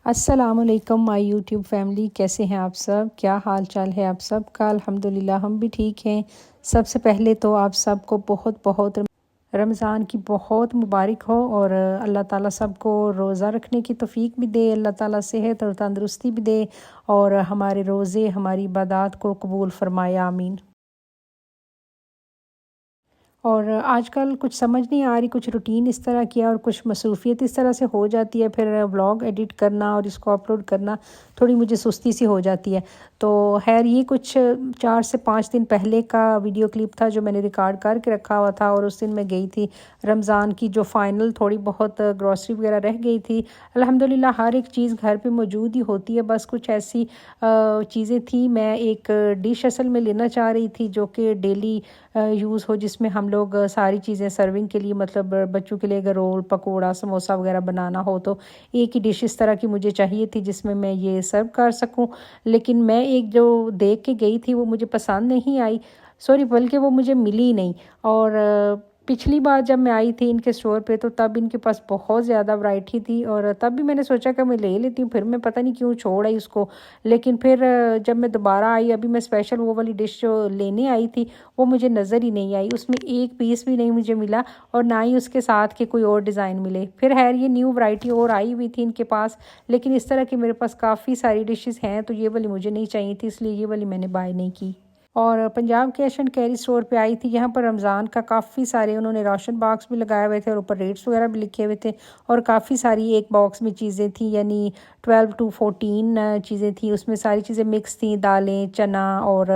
अस्सलामुअलैकुम my YouTube family, कैसे हैं आप सब? क्या हाल चाल है आप सब का? अल्हम्दुलिल्लाह हम भी ठीक हैं। सबसे पहले तो आप सबको बहुत बहुत रमज़ान की बहुत मुबारक हो और अल्लाह ताला सबको रोज़ा रखने की तौफीक भी दे, अल्लाह ताला सेहत और तंदुरुस्ती भी दे और हमारे रोज़े हमारी इबादत को कबूल फरमाए, आमीन। और आजकल कुछ समझ नहीं आ रही, कुछ रूटीन इस तरह किया और कुछ मसरूफ़ियत इस तरह से हो जाती है, फिर व्लॉग एडिट करना और इसको अपलोड करना थोड़ी मुझे सुस्ती सी हो जाती है। तो खैर ये कुछ 4 से 5 दिन पहले का वीडियो क्लिप था जो मैंने रिकॉर्ड करके रखा हुआ था और उस दिन मैं गई थी रमज़ान की जो फ़ाइनल थोड़ी बहुत ग्रॉसरी वगैरह रह गई थी। अल्हम्दुलिल्लाह हर एक चीज़ घर पे मौजूद ही होती है, बस कुछ ऐसी चीज़ें थी। मैं एक डिश असल में लेना चाह रही थी जो कि डेली यूज़ हो, जिसमें हम लोग सारी चीज़ें सर्विंग के लिए, मतलब बच्चों के लिए अगर रोल पकोड़ा समोसा वगैरह बनाना हो तो एक ही डिश इस तरह की मुझे चाहिए थी जिसमें मैं ये सर्व कर सकूं। लेकिन मैं एक जो देख के गई थी वो मुझे पसंद नहीं आई, सॉरी, बल्कि वो मुझे मिली ही नहीं। और पिछली बार जब मैं आई थी इनके स्टोर पे तो तब इनके पास बहुत ज़्यादा वैरायटी थी और तब भी मैंने सोचा कि मैं ले लेती हूँ, फिर मैं पता नहीं क्यों छोड़ आई उसको। लेकिन फिर जब मैं दोबारा आई, अभी मैं स्पेशल वो वाली डिश जो लेने आई थी वो मुझे नज़र ही नहीं आई, उसमें एक पीस भी नहीं मुझे मिला और ना ही उसके साथ के कोई और डिज़ाइन मिले। फिर खैर ये न्यू वैरायटी और आई हुई थी इनके पास, लेकिन इस तरह की मेरे पास काफ़ी सारी डिशेस हैं तो ये वाली मुझे नहीं चाहिए थी, इसलिए ये वाली मैंने बाय नहीं की। और Punjab cash and carry store पे आई थी। यहाँ पर रमज़ान का काफ़ी सारे उन्होंने राशन बॉक्स भी लगाए हुए थे और ऊपर रेट्स वगैरह भी लिखे हुए थे और काफ़ी सारी एक बॉक्स में चीज़ें थी, यानी 12 to 14 चीज़ें थी। उसमें सारी चीज़ें मिक्स थी, दालें, चना और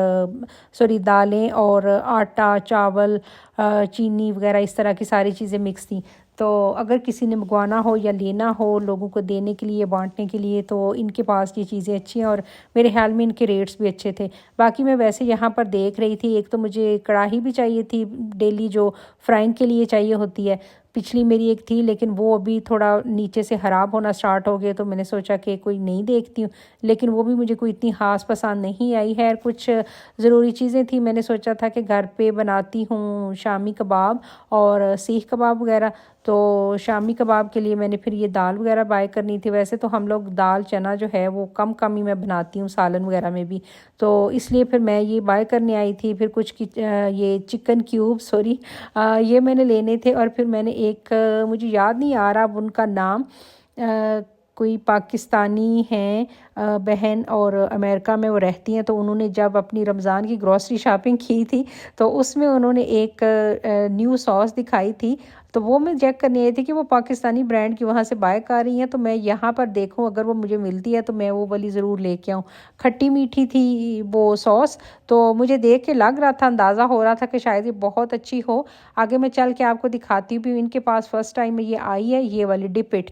सॉरी दालें और आटा, चावल, चीनी वगैरह, इस तरह की सारी चीज़ें मिक्स थी। तो अगर किसी ने मंगवाना हो या लेना हो लोगों को देने के लिए, बांटने के लिए, तो इनके पास ये चीज़ें अच्छी हैं और मेरे ख्याल में इनके रेट्स भी अच्छे थे। बाकी मैं वैसे यहाँ पर देख रही थी, एक तो मुझे कढ़ाई भी चाहिए थी डेली जो फ्राइंग के लिए चाहिए होती है। पिछली मेरी एक थी लेकिन वो अभी थोड़ा नीचे से ख़राब होना स्टार्ट हो गया, तो मैंने सोचा कि कोई नहीं देखती हूँ, लेकिन वो भी मुझे कोई इतनी ख़ास पसंद नहीं आई है। कुछ ज़रूरी चीज़ें थी, मैंने सोचा था कि घर पे बनाती हूँ शामी कबाब और सीख कबाब वगैरह, तो शामी कबाब के लिए मैंने फिर ये दाल वगैरह बाय करनी थी। वैसे तो हम लोग दाल चना जो है वो कम कम ही मैं बनाती हूँ सालन वगैरह में भी, तो इसलिए फिर मैं ये बाय करने आई थी। फिर कुछ ये चिकन क्यूब, सॉरी, ये मैंने लेने थे। और फिर मैंने एक मुझे याद नहीं आ रहा अब उनका नाम, कोई पाकिस्तानी हैं बहन और अमेरिका में वो रहती हैं, तो उन्होंने जब अपनी रमज़ान की ग्रॉसरी शॉपिंग की थी तो उसमें उन्होंने एक न्यू सॉस दिखाई थी, तो वो मैं चेक करने आई थी कि वो पाकिस्तानी ब्रांड की वहाँ से बाय कर रही हैं। तो मैं यहाँ पर देखूँ अगर वो मुझे मिलती है तो मैं वो वाली ज़रूर लेके आऊँ। खट्टी मीठी थी वो सॉस, तो मुझे देख के लग रहा था, अंदाज़ा हो रहा था कि शायद ये बहुत अच्छी हो। आगे मैं चल के आपको दिखाती भी हूँ। इनके पास फर्स्ट टाइम में ये आई है, ये वाली डिपिट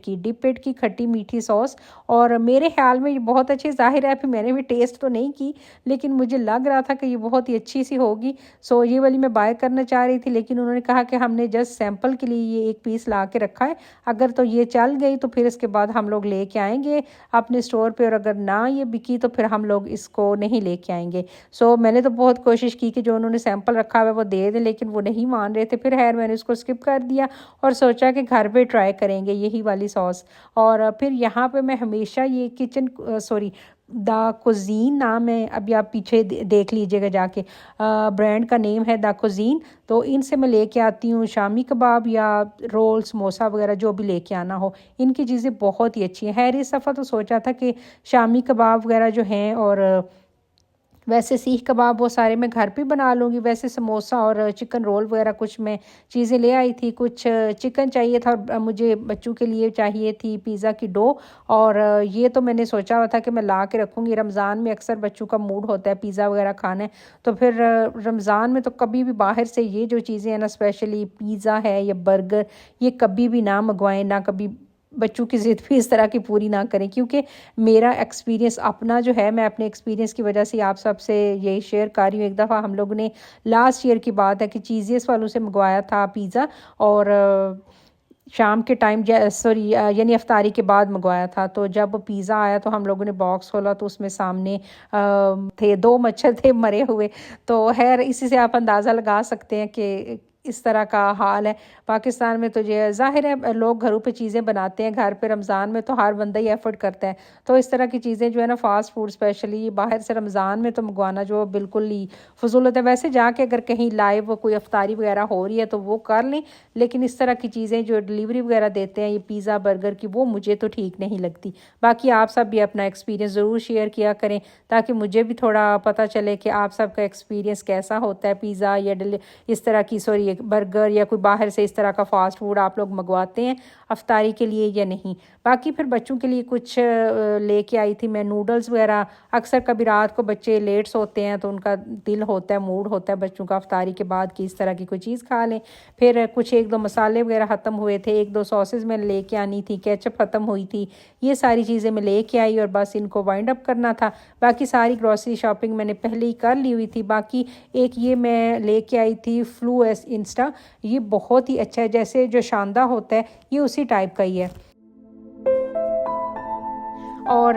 की खट्टी मीठी सॉस, और मेरे ख्याल में ये बहुत अच्छी, ज़ाहिर है फिर मैंने भी टेस्ट तो नहीं की लेकिन मुझे लग रहा था कि ये बहुत ही अच्छी सी होगी। सो ये वाली मैं बाय करना चाह रही थी, लेकिन उन्होंने कहा कि हमने जस्ट सैंपल के लिए ये एक पीस ला के रखा है, अगर तो ये चल गई तो फिर इसके बाद हम लोग लेके आएंगे अपने स्टोर पे, और अगर ना ये बिकी तो फिर हम लोग इसको नहीं लेके आएंगे। सो मैंने तो बहुत कोशिश की कि जो उन्होंने सैंपल रखा हुआ है वो दे दे, लेकिन वो नहीं मान रहे थे। फिर खैर मैंने उसको स्किप कर दिया और सोचा कि घर पे ट्राई करेंगे यही वाली सॉस। और फिर यहाँ पे मैं हमेशा ये किचन, सॉरी, द कुजीन नाम है, अभी आप पीछे देख लीजिएगा जाके, ब्रांड का नेम है द कुजीन। तो इनसे मैं लेके आती हूँ शामी कबाब या रोल समोसा वगैरह जो भी लेके आना हो, इनकी चीज़ें बहुत ही अच्छी हैं। खैर इस दफ़ा तो सोचा था कि शामी कबाब वगैरह जो हैं और वैसे सीख कबाब वो सारे मैं घर पे बना लूँगी। वैसे समोसा और चिकन रोल वगैरह कुछ मैं चीज़ें ले आई थी, कुछ चिकन चाहिए था और मुझे बच्चों के लिए चाहिए थी पिज़्ज़ा की डो, और ये तो मैंने सोचा हुआ था कि मैं ला के रखूँगी। रमज़ान में अक्सर बच्चों का मूड होता है पिज़्ज़ा वगैरह खाना है, तो फिर रमज़ान में तो कभी भी बाहर से ये जो चीज़ें हैं ना, स्पेशली पिज़्ज़ा है या बर्गर, ये कभी भी ना मंगवाएं, ना कभी बच्चों की ज़िद भी इस तरह की पूरी ना करें, क्योंकि मेरा एक्सपीरियंस अपना जो है, मैं अपने एक्सपीरियंस की वजह से आप सबसे यही शेयर कर रही हूँ। एक दफ़ा हम लोगों ने, लास्ट ईयर की बात है, कि चीज़ियस वालों से मंगवाया था पिज़्ज़ा, और शाम के टाइम, सॉरी, यानी अफ्तारी के बाद मंगवाया था। तो जब पिज़्ज़ा आया तो हम लोगों ने बॉक्स खोला तो उसमें सामने थे 2 मच्छर थे मरे हुए। तो खैर इसी से आप अंदाज़ा लगा सकते हैं कि इस तरह का हाल है पाकिस्तान में। तो ये ज़ाहिर है लोग घरों पे चीज़ें बनाते हैं, घर पे रमज़ान में तो हर बंदा ही एफर्ट करता है। तो इस तरह की चीज़ें जो है ना फ़ास्ट फूड स्पेशली बाहर से रमज़ान में तो मंगवाना जो बिल्कुल ही फ़ुज़ूल होता है। वैसे जाके अगर कहीं लाइव कोई अफ्तारी वगैरह हो रही है तो वो कर लें, लेकिन इस तरह की चीज़ें जो डिलीवरी वगैरह देते हैं ये पिज़्ज़ा बर्गर की, वो मुझे तो ठीक नहीं लगती। बाकी आप सब भी अपना एक्सपीरियंस ज़रूर शेयर किया करें ताकि मुझे भी थोड़ा पता चले कि आप सबका एक्सपीरियंस कैसा होता है। पिज़्ज़ा या इस तरह की सॉरी बर्गर या कोई बाहर से इस तरह का फ़ास्ट फूड आप लोग मंगवाते हैं अफ्तारी के लिए या नहीं। बाकी फिर बच्चों के लिए कुछ लेके आई थी मैं नूडल्स वगैरह। अक्सर कभी रात को बच्चे लेट सोते हैं तो उनका दिल होता है, मूड होता है बच्चों का अफ्तारी के बाद कि इस तरह की कोई चीज़ खा लें। फिर कुछ एक दो मसाले वगैरह ख़त्म हुए थे, एक दो सॉसेज मैंने लेके आनी थी, केचप ख़त्म हुई थी, ये सारी चीज़ें मैं लेके आई और बस इनको वाइंड अप करना था। बाकी सारी ग्रॉसरी शॉपिंग मैंने पहले ही कर ली हुई थी। बाकी एक ये मैं लेके आई थी फ्लू एस इंस्टा, ये बहुत ही अच्छा है, जैसे जो शानदा होता है ये उसी टाइप का ही है। और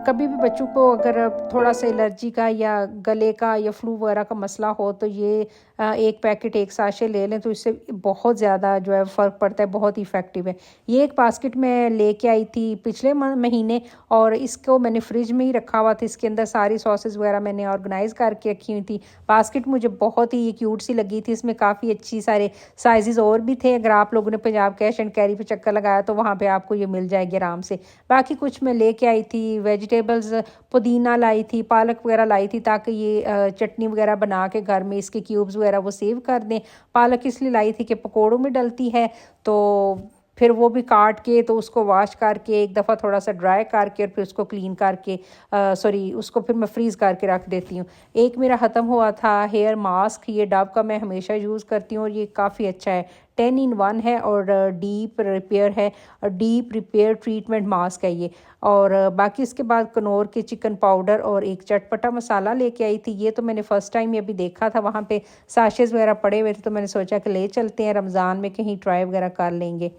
कभी भी बच्चों को अगर थोड़ा सा एलर्जी का या गले का या फ्लू वगैरह का मसला हो तो ये एक पैकेट एक साशे ले लें तो इससे बहुत ज़्यादा जो है फ़र्क पड़ता है, बहुत ही इफ़ेक्टिव है। ये एक बास्केट में लेके आई थी पिछले महीने और इसको मैंने फ्रिज में ही रखा हुआ था। इसके अंदर सारी सॉसेस वगैरह मैंने ऑर्गेनाइज़ करके रखी हुई थी। बास्केट मुझे बहुत ही क्यूट सी लगी थी, इसमें काफ़ी अच्छी सारे साइज़ और भी थे। अगर आप लोगों ने पंजाब कैश एंड कैरी पे चक्कर लगाया तो वहाँ पर आपको ये मिल जाएगी आराम से। बाकी कुछ मैं लेके आई थी वेजिटेबल्स, पुदीना लाई थी, पालक वगैरह लाई थी ताकि ये चटनी वगैरह बना के घर में इसके क्यूब्स वगैरह वो सेव कर दें। पालक इसलिए लाई थी कि पकोड़ों में डलती है, तो फिर वो भी काट के तो उसको वॉश करके एक दफ़ा थोड़ा सा ड्राई करके और फिर उसको क्लीन करके सॉरी उसको फिर मैं फ्रीज़ करके रख देती हूँ। एक मेरा ख़त्म हुआ था हेयर मास्क, ये डव का मैं हमेशा यूज़ करती हूँ और ये काफ़ी अच्छा है, 10 in 1 है और डीप रिपेयर है और डीप रिपेयर ट्रीटमेंट मास्क है ये। और बाकी इसके बाद कनौर के चिकन पाउडर और एक चटपटा मसाला लेके आई थी। ये तो मैंने फ़र्स्ट टाइम ये भी देखा था, वहाँ पे साशेज़ वगैरह पड़े हुए थे तो मैंने सोचा कि ले चलते हैं, रमज़ान में कहीं ट्राई वगैरह कर लेंगे।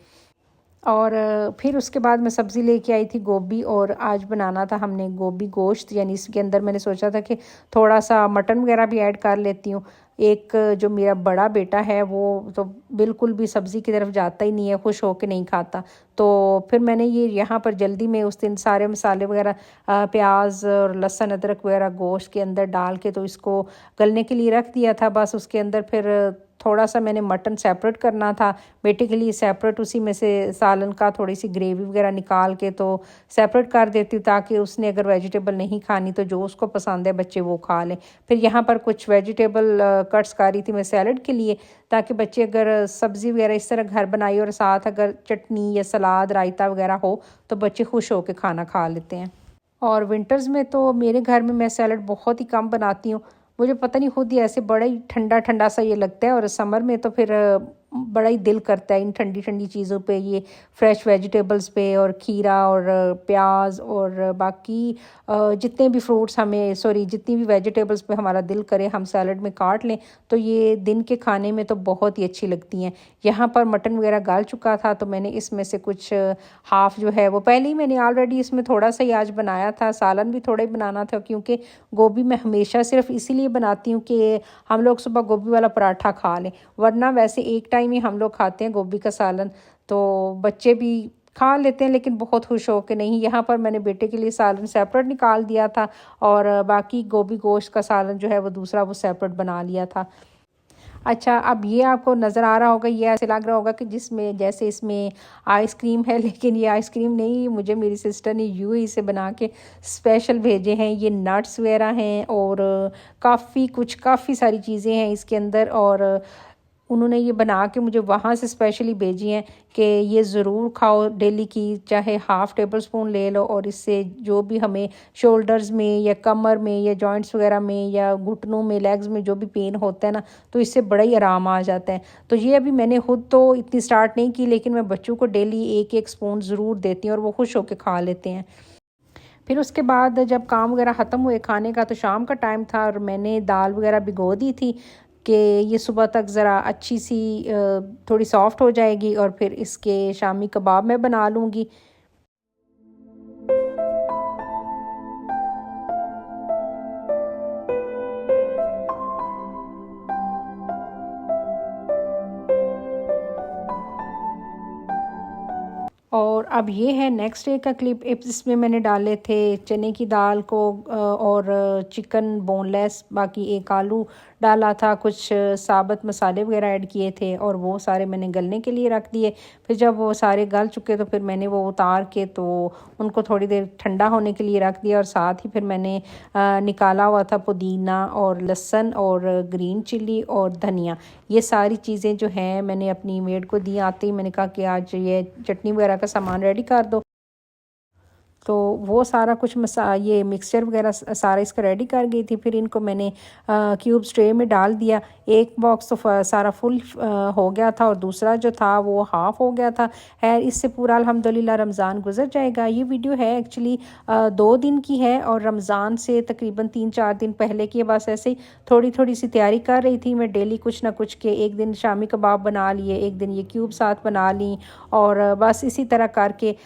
और फिर उसके बाद मैं सब्ज़ी लेके आई थी गोभी, और आज बनाना था हमने गोभी गोश्त, यानी इसके अंदर मैंने सोचा था कि थोड़ा सा मटन वगैरह भी ऐड कर लेती हूँ। एक जो मेरा बड़ा बेटा है वो तो बिल्कुल भी सब्ज़ी की तरफ जाता ही नहीं है, खुश होकर नहीं खाता। तो फिर मैंने ये यहाँ पर जल्दी में उस दिन सारे मसाले वगैरह प्याज और लहसुन अदरक वगैरह गोश्त के अंदर डाल के तो इसको गलने के लिए रख दिया था। बस उसके अंदर फिर थोड़ा सा मैंने मटन सेपरेट करना था बेटे के लिए, सेपरेट उसी में से सालन का थोड़ी सी ग्रेवी वगैरह निकाल के तो सेपरेट कर देती हूँ ताकि उसने अगर वेजिटेबल नहीं खानी तो जो उसको पसंद है बच्चे वो खा लें। फिर यहाँ पर कुछ वेजिटेबल कट्स कर रही थी मैं सैलड के लिए, ताकि बच्चे अगर सब्ज़ी वगैरह इस तरह घर बनाई और साथ अगर चटनी या सलाद रायता वगैरह हो तो बच्चे खुश होकर खाना खा लेते हैं। और विंटर्स में तो मेरे घर में मैं सैलड बहुत ही कम बनाती हूँ, मुझे पता नहीं खुद ही ऐसे बड़ा ही ठंडा ठंडा सा ये लगता है, और समर में तो फिर बड़ा ही दिल करता है इन ठंडी ठंडी चीज़ों पे, ये फ्रेश वेजिटेबल्स पे और खीरा और प्याज और बाकी जितने भी फ्रूट्स हमें सॉरी जितनी भी वेजिटेबल्स पे हमारा दिल करे हम सैलड में काट लें तो ये दिन के खाने में तो बहुत ही अच्छी लगती हैं। यहाँ पर मटन वगैरह गाल चुका था तो मैंने इसमें से कुछ हाफ़ जो है वो पहले ही मैंने ऑलरेडी इसमें थोड़ा सा ही आज बनाया था, सालन भी थोड़ा ही बनाना था क्योंकि गोभी मैं हमेशा सिर्फ इसीलिए बनाती हूँ कि हम लोग सुबह गोभी वाला पराठा खा लें, वरना वैसे एक टाइम ही हम लोग खाते हैं गोभी का सालन, तो बच्चे भी खा लेते हैं लेकिन बहुत खुश हो के नहीं। यहाँ पर मैंने बेटे के लिए सालन सेपरेट निकाल दिया था और बाकी गोभी गोश्त का सालन जो है वो दूसरा वो सेपरेट बना लिया था। अच्छा, अब ये आपको नज़र आ रहा होगा, ये ऐसे लग रहा होगा कि जिसमें जैसे इसमें आइसक्रीम है, लेकिन ये आइसक्रीम नहीं, मुझे मेरी सिस्टर ने यूएई से बना के स्पेशल भेजे हैं। ये नट्स वगैरह हैं और काफ़ी सारी चीज़ें हैं इसके अंदर, और उन्होंने ये बना के मुझे वहाँ से स्पेशली भेजी हैं कि ये ज़रूर खाओ डेली की, चाहे हाफ़ टेबल स्पून ले लो और इससे जो भी हमें शोल्डर्स में या कमर में या जॉइंट्स वगैरह में या घुटनों में लेग्स में जो भी पेन होता है ना, तो इससे बड़ा ही आराम आ जाता है। तो ये अभी मैंने खुद तो इतनी स्टार्ट नहीं की, लेकिन मैं बच्चों को डेली एक एक स्पून ज़रूर देती हूँ और वो खुश होकर खा लेते हैं। फिर उसके बाद जब काम वगैरह ख़त्म हुए खाने का तो शाम का टाइम था और मैंने दाल वगैरह भिगो दी थी कि ये सुबह तक ज़रा अच्छी सी थोड़ी सॉफ्ट हो जाएगी और फिर इसके शामी कबाब मैं बना लूँगी। और अब ये है नेक्स्ट डे का क्लिप। इसमें मैंने डाले थे चने की दाल को और चिकन बोनलेस, बाकी एक आलू डाला था, कुछ साबुत मसाले वगैरह ऐड किए थे और वो सारे मैंने गलने के लिए रख दिए। फिर जब वो सारे गल चुके तो फिर मैंने वो उतार के तो उनको थोड़ी देर ठंडा होने के लिए रख दिया। और साथ ही फिर मैंने निकाला हुआ था पुदीना और लहसुन और ग्रीन चिल्ली और धनिया, ये सारी चीज़ें जो हैं मैंने अपनी मेड को दी। आते ही मैंने कहा कि आज ये चटनी वगैरह का सामान रेडी कर दो। तो वो सारा कुछ ये मिक्सचर वगैरह सारा इसका रेडी कर गई थी। फिर इनको मैंने क्यूब ट्रे में डाल दिया। एक बॉक्स तो सारा फुल हो गया था और दूसरा जो था वो हाफ़ हो गया था। है इससे पूरा अल्हम्दुलिल्लाह रमज़ान गुजर जाएगा। ये वीडियो है एक्चुअली 2 दिन की है और रमज़ान से तकरीबन 3-4 दिन पहले की। बस ऐसे ही थोड़ी थोड़ी सी तैयारी कर रही थी मैं डेली कुछ ना कुछ के। एक दिन शामी कबाब बना लिए, एक दिन ये क्यूब साथ बना ली और बस इसी तरह करके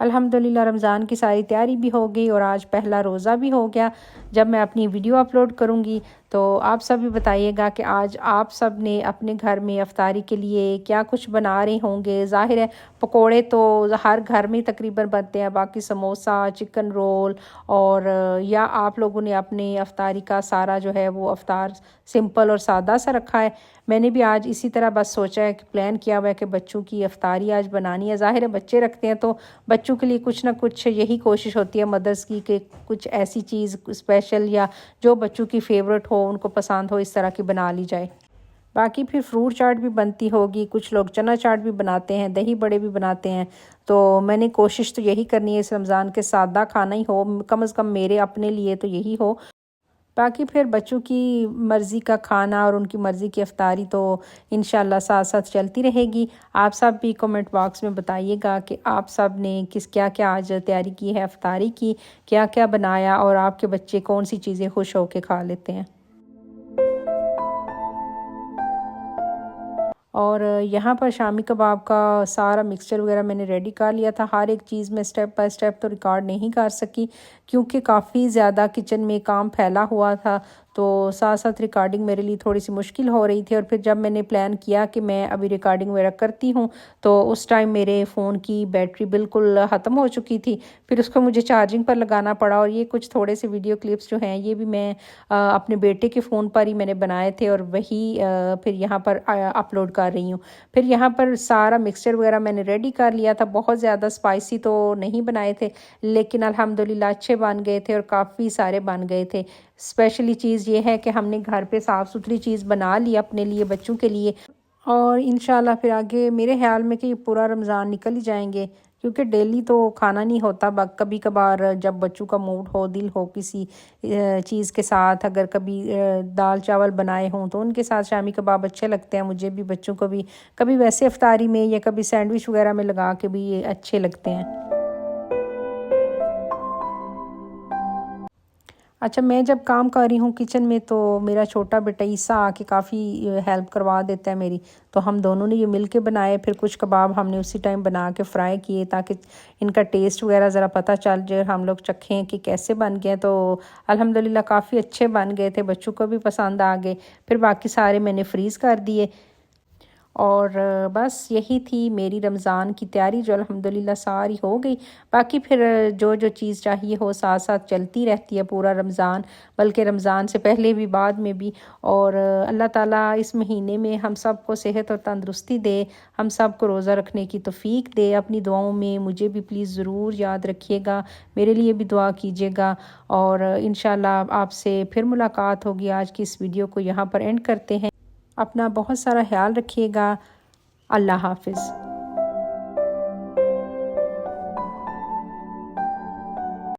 अल्हम्दुलिल्लाह रमज़ान की सारी तैयारी भी हो गई और आज पहला रोज़ा भी हो गया। जब मैं अपनी वीडियो अपलोड करूँगी तो आप सब भी बताइएगा कि आज आप सब ने अपने घर में इफ्तारी के लिए क्या कुछ बना रहे होंगे। ज़ाहिर है पकोड़े तो हर घर में तकरीबन बनते हैं, बाकी समोसा, चिकन रोल और या आप लोगों ने अपने इफ्तारी का सारा जो है वो इफ्तार सिंपल और सादा सा रखा है। मैंने भी आज इसी तरह बस सोचा है कि प्लान किया हुआ है कि बच्चों की इफ्तारी आज बनानी है। ज़ाहिर है बच्चे रखते हैं तो बच्चों के लिए कुछ ना कुछ यही कोशिश होती है मदर्स की कि कुछ ऐसी चीज़ स्पेशल या जो बच्चों की फेवरेट हो, उनको पसंद हो, इस तरह की बना ली जाए। बाकी फिर फ्रूट चाट भी बनती होगी, कुछ लोग चना चाट भी बनाते हैं, दही बड़े भी बनाते हैं। तो मैंने कोशिश तो यही करनी है इस रमज़ान के सादा खाना ही हो, कम से कम मेरे अपने लिए तो यही हो। बाकी फिर बच्चों की मर्ज़ी का खाना और उनकी मर्ज़ी की इफ्तारी तो इंशाल्लाह साथ साथ चलती रहेगी। आप सब भी कमेंट बॉक्स में बताइएगा कि आप सब ने क्या क्या आज तैयारी की है इफ्तारी की, क्या क्या बनाया और आपके बच्चे कौन सी चीज़ें खुश होकर खा लेते हैं। और यहाँ पर शामी कबाब का सारा मिक्सचर वगैरह मैंने रेडी कर लिया था। हर एक चीज़ में स्टेप बाय स्टेप तो रिकॉर्ड नहीं कर सकी क्योंकि काफ़ी ज़्यादा किचन में काम फैला हुआ था, तो साथ साथ रिकॉर्डिंग मेरे लिए थोड़ी सी मुश्किल हो रही थी। और फिर जब मैंने प्लान किया कि मैं अभी रिकॉर्डिंग वगैरह करती हूँ तो उस टाइम मेरे फ़ोन की बैटरी बिल्कुल ख़त्म हो चुकी थी। फिर उसको मुझे चार्जिंग पर लगाना पड़ा। और ये कुछ थोड़े से वीडियो क्लिप्स जो हैं ये भी मैं अपने बेटे के फ़ोन पर ही मैंने बनाए थे और वही फिर यहाँ पर अपलोड कर रही हूँ। फिर यहाँ पर सारा मिक्सचर वगैरह मैंने रेडी कर लिया था। बहुत ज़्यादा स्पाइसी तो नहीं बनाए थे लेकिन अल्हम्दुलिल्लाह अच्छे बन गए थे और काफ़ी सारे बन गए थे। स्पेशली चीज़ ये है कि हमने घर पे साफ़ सुथरी चीज़ बना ली अपने लिए, बच्चों के लिए। और इंशाल्लाह फिर आगे मेरे ख्याल में कि पूरा रमज़ान निकल ही जाएंगे क्योंकि डेली तो खाना नहीं होता। कभी कभार जब बच्चों का मूड हो, दिल हो किसी चीज़ के साथ, अगर कभी दाल चावल बनाए हों तो उनके साथ शामी कबाब अच्छे लगते हैं मुझे भी, बच्चों को भी। कभी वैसे इफ्तारी में या कभी सैंडविच वगैरह में लगा के भी ये अच्छे लगते हैं। अच्छा, मैं जब काम कर रही हूँ किचन में तो मेरा छोटा बेटा ईसा आके काफ़ी हेल्प करवा देता है मेरी। तो हम दोनों ने ये मिल के बनाए। फिर कुछ कबाब हमने उसी टाइम बना के फ्राई किए ताकि इनका टेस्ट वगैरह ज़रा पता चल जाए, हम लोग चखें कि कैसे बन गए। तो अल्हम्दुलिल्लाह काफ़ी अच्छे बन गए थे, बच्चों को भी पसंद आ गए। फिर बाकी सारे मैंने फ्रीज़ कर दिए। और बस यही थी मेरी रमज़ान की तैयारी जो अल्हम्दुलिल्लाह सारी हो गई। बाकी फिर जो जो चीज़ चाहिए हो साथ साथ चलती रहती है पूरा रमज़ान, बल्कि रमज़ान से पहले भी बाद में भी। और अल्लाह ताला इस महीने में हम सब को सेहत और तंदुरुस्ती दे, हम सब को रोज़ा रखने की तौफीक दे। अपनी दुआओं में मुझे भी प्लीज़ ज़रूर याद रखिएगा, मेरे लिए भी दुआ कीजिएगा। और इंशाल्लाह आपसे फिर मुलाकात होगी। आज की इस वीडियो को यहाँ पर एंड करते हैं। अपना बहुत सारा ख्याल रखिएगा। अल्लाह हाफ़िज़।